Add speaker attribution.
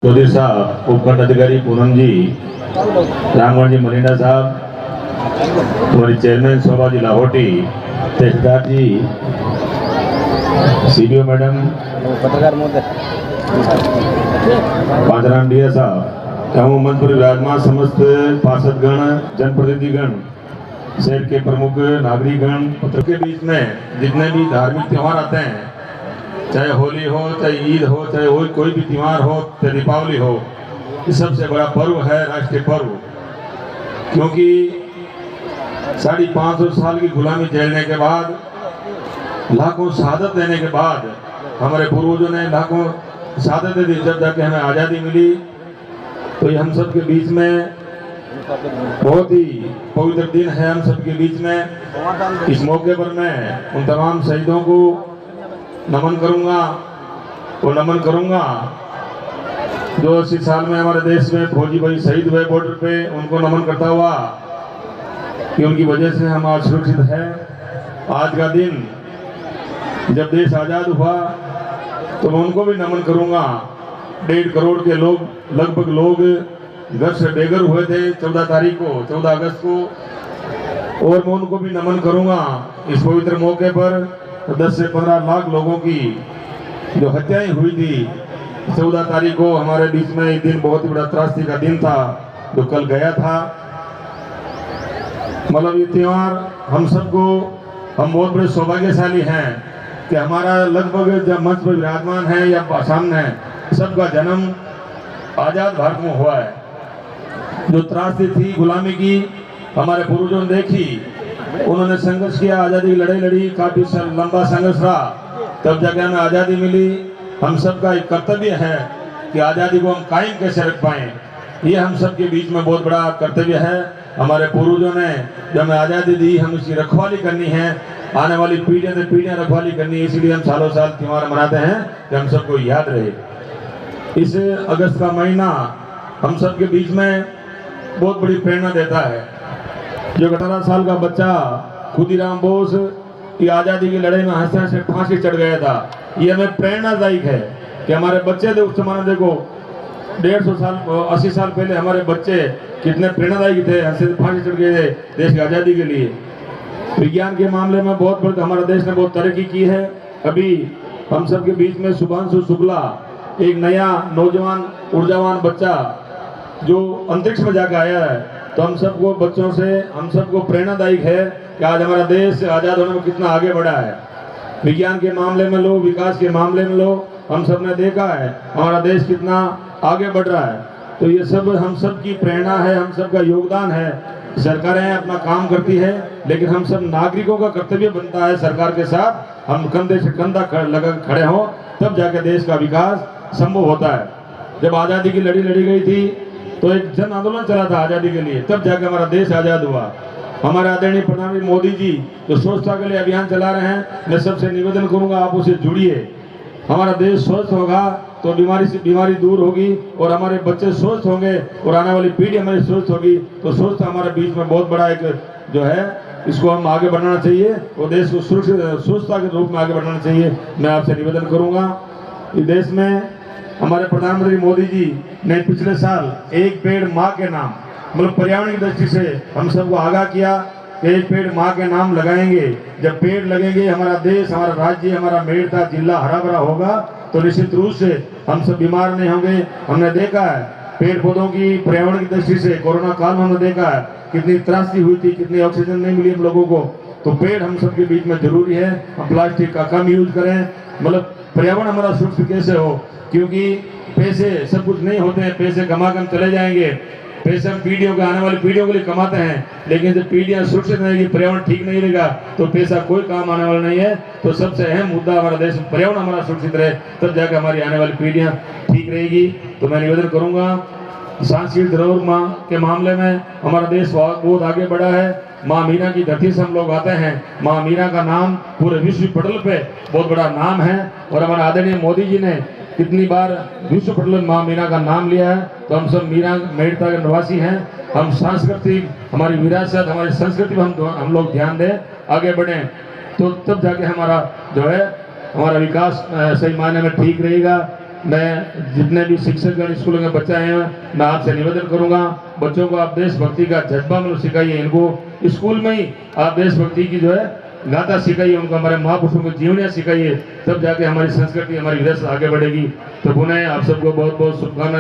Speaker 1: चौधरी साहब, उपखंड अधिकारी पूनम जी, रामगढ़ जी मलिंडा साहब, हमारी चेयरमैन शोभा जी लाहौटी, तहसीलदार जी, सीडीओ मैडम,
Speaker 2: पत्रकार महोदय,
Speaker 1: पांचराम डिया साहब एवं मंच पर विराजमान समस्त पार्षदगण, जनप्रतिनिधिगण, शहर के प्रमुख नागरिकगण, पत्र के बीच में जितने भी धार्मिक त्योहार आते हैं, चाहे होली हो, चाहे ईद हो, चाहे कोई भी त्यौहार हो, चाहे दीपावली हो, ये सबसे बड़ा पर्व है राष्ट्रीय पर्व। क्योंकि 550 साल की गुलामी झेलने के बाद, लाखों शहादत देने के बाद, हमारे पूर्वजों ने लाखों शहादतें दी, जब जाके हमें आज़ादी मिली। तो ये हम सब के बीच में बहुत ही पवित्र दिन है। हम सब के बीच में इस मौके पर मैं उन तमाम शहीदों को नमन करूंगा और नमन करूंगा जो 80 साल में हमारे देश में फौजी भाई शहीद हुए बॉर्डर पे, उनको नमन करता हुआ कि उनकी वजह से हम आज सुरक्षित हैं। आज का दिन जब देश आज़ाद हुआ तो मैं उनको भी नमन करूंगा। 1.5 करोड़ के लोग, लगभग लोग घर से बेघर हुए थे 14 तारीख को, 14 अगस्त को, और मैं उनको भी नमन करूंगा इस पवित्र मौके पर। 10 से 15 लाख लोगों की जो हत्याएं हुई थी 14 तारीख को हमारे बीच में, एक दिन बहुत ही बड़ा त्रासदी का दिन था जो कल गया था। मतलब ये त्यौहार हम सबको, हम बहुत बड़े सौभाग्यशाली हैं कि हमारा लगभग जब मंच पर विराजमान है या सामने है, सबका जन्म आज़ाद भारत में हुआ है। जो त्रासदी थी गुलामी की, हमारे पूर्वजों ने देखी, उन्होंने संघर्ष किया, आज़ादी की लड़ाई लड़ी, काफी लंबा संघर्ष रहा, तब जाके हमें आज़ादी मिली। हम सबका एक कर्तव्य है कि आज़ादी को हम कायम कैसे रख पाएं, ये हम सब के बीच में बहुत बड़ा कर्तव्य है। हमारे पूर्वजों ने जब हमें आज़ादी दी, हम इसकी रखवाली करनी है, आने वाली पीढ़ियां से पीढ़ियां रखवाली करनी है। इसलिए हम सालों साल त्यौहार मनाते हैं कि हम सबको याद रहे। इस अगस्त का महीना हम सब के बीच में बहुत बड़ी प्रेरणा देता है। जो 18 साल का बच्चा खुदीराम बोस की आज़ादी की लड़ाई में हंसते हंसते फांसी चढ़ गया था, ये हमें प्रेरणादायक है कि हमारे बच्चे थे उस जमाने, देखो 150 साल 80 साल पहले हमारे बच्चे कितने प्रेरणादायक थे, हंसते फांसी चढ़ गए थे देश की आज़ादी के लिए। विज्ञान के मामले में बहुत बड़ा हमारा देश ने बहुत तरक्की की है। अभी हम सब के बीच में शुभांशु शुक्ला, एक नया नौजवान ऊर्जावान बच्चा जो अंतरिक्ष में जाकर आया है, तो हम सबको बच्चों से हम सबको प्रेरणादायक है कि आज हमारा देश आज़ाद होने में कितना आगे बढ़ा है। विज्ञान के मामले में लो, विकास के मामले में लो, हम सब ने देखा है हमारा देश कितना आगे बढ़ रहा है। तो ये सब हम सब की प्रेरणा है, हम सब का योगदान है। सरकारें अपना काम करती है, लेकिन हम सब नागरिकों का कर्तव्य बनता है सरकार के साथ हम कंधे से कंधा लगा खड़े हों, तब जाके देश का विकास संभव होता है। जब आज़ादी की लड़ी लड़ी गई थी तो एक जन आंदोलन चला था आज़ादी के लिए, तब जाके हमारा देश आज़ाद हुआ। हमारे आदरणीय प्रधानमंत्री मोदी जी जो स्वच्छता के लिए अभियान चला रहे हैं, मैं सबसे निवेदन करूंगा आप उससे जुड़िए। हमारा देश स्वस्थ होगा तो बीमारी दूर होगी, और हमारे बच्चे स्वस्थ होंगे और आने वाली पीढ़ी हमारी स्वस्थ होगी, तो स्वच्छता हमारे बीच में बहुत बड़ा एक जो है, इसको हम आगे बढ़ाना चाहिए और देश को सुरक्षित स्वच्छता के रूप में आगे बढ़ाना चाहिए। मैं आपसे निवेदन करूंगा। इस देश में हमारे प्रधानमंत्री मोदी जी ने पिछले साल एक पेड़ माँ के नाम, मतलब पर्यावरण की दृष्टि से हम सबको आगाह किया कि एक पेड़ माँ के नाम लगाएंगे। जब पेड़ लगेंगे, हमारा देश, हमारा राज्य, हमारा मेड़ता जिला हरा भरा होगा, तो निश्चित रूप से हम सब बीमार नहीं होंगे। हमने देखा है पेड़ पौधों की पर्यावरण की दृष्टि से कोरोना काल में हमने देखा है कितनी त्रासदी हुई थी, कितनी ऑक्सीजन नहीं मिली हम लोगों को। तो पेड़ हम सब के बीच में जरूरी है। हम प्लास्टिक का कम यूज करें, मतलब पर्यावरण हमारा सुरक्षित कैसे हो, क्योंकि पैसे सब कुछ नहीं होते हैं, पैसे कमा कर चले जाएंगे, पैसे हम पीढ़ियों के आने वाली पीढ़ियों के लिए कमाते हैं, लेकिन जब पीढ़ियां सुरक्षित रहेगी, पर्यावरण ठीक नहीं रहेगा, तो पैसा कोई काम आने वाला नहीं है। तो सबसे अहम मुद्दा हमारा देश पर्यावरण हमारा सुरक्षित रहे, तब जाकर हमारी आने वाली पीढ़ियां ठीक रहेगी। तो मैं निवेदन करूंगा, सांस्कृतिक धरोहर माँ के मामले में हमारा देश बहुत आगे बढ़ा है। माँ मीना की धरती से हम लोग आते हैं। माँ मीना का नाम पूरे विश्व पटल पे बहुत बड़ा नाम है, और हमारे आदरणीय मोदी जी ने कितनी बार विश्व पटल में माँ मीना का नाम लिया है। तो हम सब मीना मेड़ता के निवासी हैं। हम सांस्कृतिक, हमारी विरासत, हमारी संस्कृति पर हम लोग ध्यान दें, आगे बढ़ें, तो तब जाके हमारा जो है हमारा विकास सही मायने में ठीक रहेगा। मैं जितने भी शिक्षकगण स्कूलों के बच्चे हैं मैं आपसे निवेदन करूंगा, बच्चों को आप देशभक्ति का जज्बा में सिखाइए, इनको स्कूल में ही आप देशभक्ति की जो है गाथा सिखाइए, उनको हमारे महापुरुषों को जीवनियाँ सिखाइए, तब जाके हमारी संस्कृति हमारी विरासत आगे बढ़ेगी। तो पुनः आप सबको बहुत बहुत शुभकामनाएं।